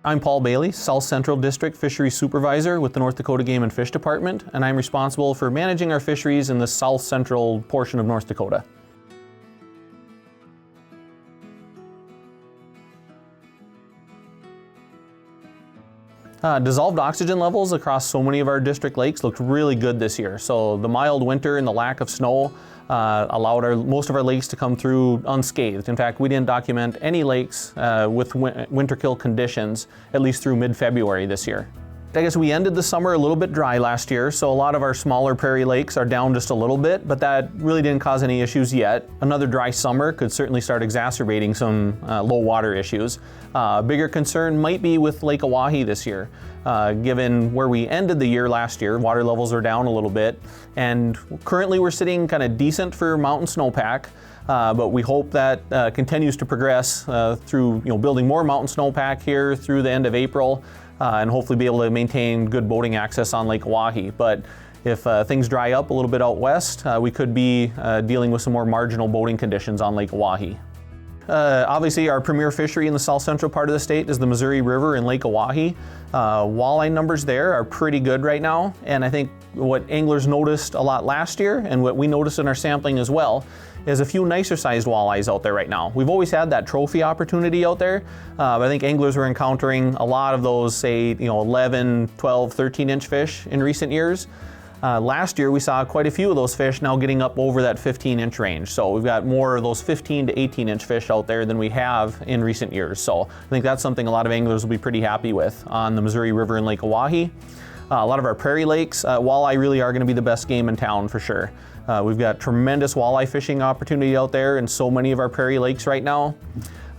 I'm Paul Bailey, South Central District Fisheries Supervisor with the North Dakota Game and Fish Department, and I'm responsible for managing our fisheries in the south central portion of North Dakota. Dissolved oxygen levels across so many of our district lakes looked really good this year. So the mild winter and the lack of snow allowed most of our lakes to come through unscathed. In fact, we didn't document any lakes with winter kill conditions, at least through mid-February this year. I guess we ended the summer a little bit dry last year, so a lot of our smaller prairie lakes are down just a little bit, but that really didn't cause any issues yet. Another dry summer could certainly start exacerbating some low water issues. Bigger concern might be with Lake Oahe this year. Given where we ended the year last year, water levels are down a little bit, and currently we're sitting kind of decent for mountain snowpack. But we hope that continues to progress through building more mountain snowpack here through the end of April, and hopefully be able to maintain good boating access on Lake Oahe. But if things dry up a little bit out west, we could be dealing with some more marginal boating conditions on Lake Oahe. Obviously, our premier fishery in the south central part of the state is the Missouri River and Lake Oahe. Walleye numbers there are pretty good right now, and I think what anglers noticed a lot last year, and what we noticed in our sampling as well, is a few nicer sized walleyes out there right now. We've always had that trophy opportunity out there, but I think anglers were encountering a lot of those, say, 11, 12, 13-inch fish in recent years. Last year we saw quite a few of those fish now getting up over that 15-inch range. So we've got more of those 15 to 18-inch fish out there than we have in recent years. So I think that's something a lot of anglers will be pretty happy with on the Missouri River and Lake Oahe. A lot of our prairie lakes, walleye really are going to be the best game in town for sure. We've got tremendous walleye fishing opportunity out there in so many of our prairie lakes right now.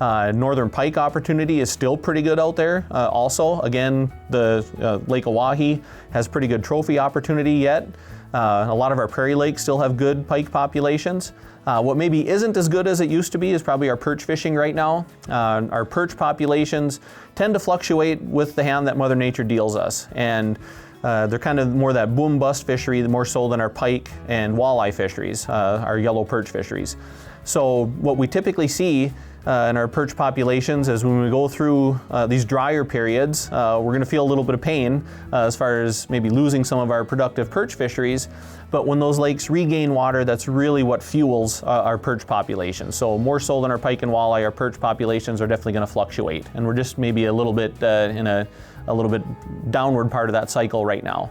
Northern pike opportunity is still pretty good out there. Also, again, the Lake Oahe has pretty good trophy opportunity yet. A lot of our prairie lakes still have good pike populations. What maybe isn't as good as it used to be is probably our perch fishing right now. Our perch populations tend to fluctuate with the hand that Mother Nature deals us, and they're kind of more that boom-bust fishery, more so than our pike and walleye fisheries, our yellow perch fisheries. So what we typically see in our perch populations is when we go through these drier periods, we're going to feel a little bit of pain as far as maybe losing some of our productive perch fisheries. But when those lakes regain water, that's really what fuels our perch population. So more so than our pike and walleye, our perch populations are definitely going to fluctuate. And we're just maybe a little bit in a little bit downward part of that cycle right now.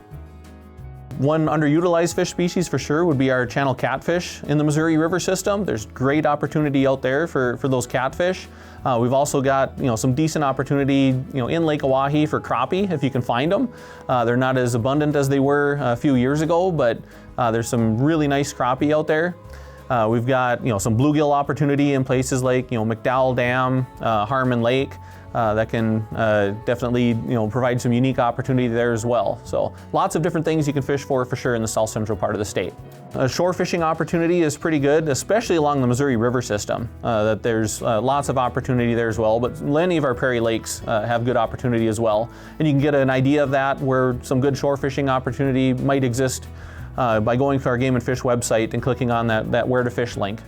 One underutilized fish species for sure would be our channel catfish in the Missouri River system. There's great opportunity out there for those catfish. We've also got some decent opportunity in Lake Oahe for crappie if you can find them. They're not as abundant as they were a few years ago, but there's some really nice crappie out there. We've got some bluegill opportunity in places like McDowell Dam, Harmon Lake. That can definitely provide some unique opportunity there as well. So lots of different things you can fish for sure in the south central part of the state. Shore fishing opportunity is pretty good, especially along the Missouri River system. That there's lots of opportunity there as well, but many of our prairie lakes have good opportunity as well. And you can get an idea of that, where some good shore fishing opportunity might exist by going to our Game and Fish website and clicking on that Where to Fish link.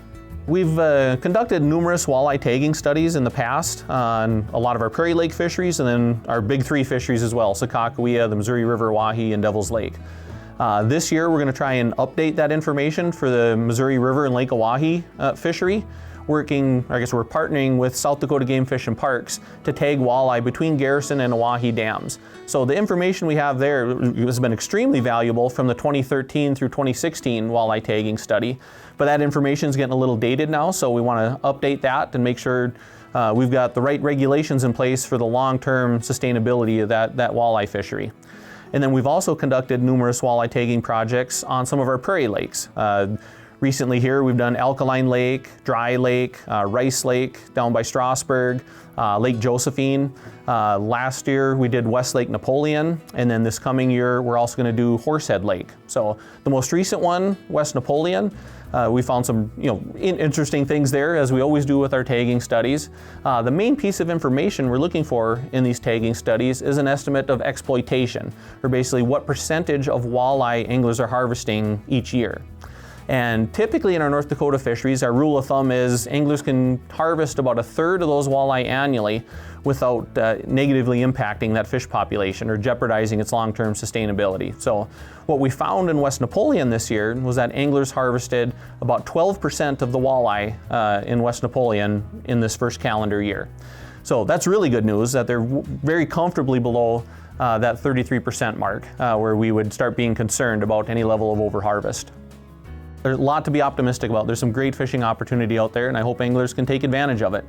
We've conducted numerous walleye tagging studies in the past on a lot of our prairie lake fisheries, and then our big three fisheries as well, Sakakawea, the Missouri River, Oahe, and Devil's Lake. This year we're going to try and update that information for the Missouri River and Lake Oahe fishery. We're partnering with South Dakota Game, Fish, and Parks to tag walleye between Garrison and Oahe dams. So the information we have there has been extremely valuable from the 2013 through 2016 walleye tagging study, but that information is getting a little dated now, so we want to update that and make sure we've got the right regulations in place for the long-term sustainability of that walleye fishery. And then we've also conducted numerous walleye tagging projects on some of our prairie lakes. Recently here we've done Alkaline Lake, Dry Lake, Rice Lake down by Strasburg, Lake Josephine. Last year we did West Lake Napoleon, and then this coming year we're also going to do Horsehead Lake. So the most recent one, West Napoleon, we found some interesting things there, as we always do with our tagging studies. The main piece of information we're looking for in these tagging studies is an estimate of exploitation, or basically what percentage of walleye anglers are harvesting each year. And typically in our North Dakota fisheries, our rule of thumb is anglers can harvest about 1/3 of those walleye annually without negatively impacting that fish population or jeopardizing its long-term sustainability. So what we found in West Napoleon this year was that anglers harvested about 12% of the walleye in West Napoleon in this first calendar year. So that's really good news, that they're very comfortably below that 33% mark, where we would start being concerned about any level of overharvest. There's a lot to be optimistic about. There's some great fishing opportunity out there, and I hope anglers can take advantage of it.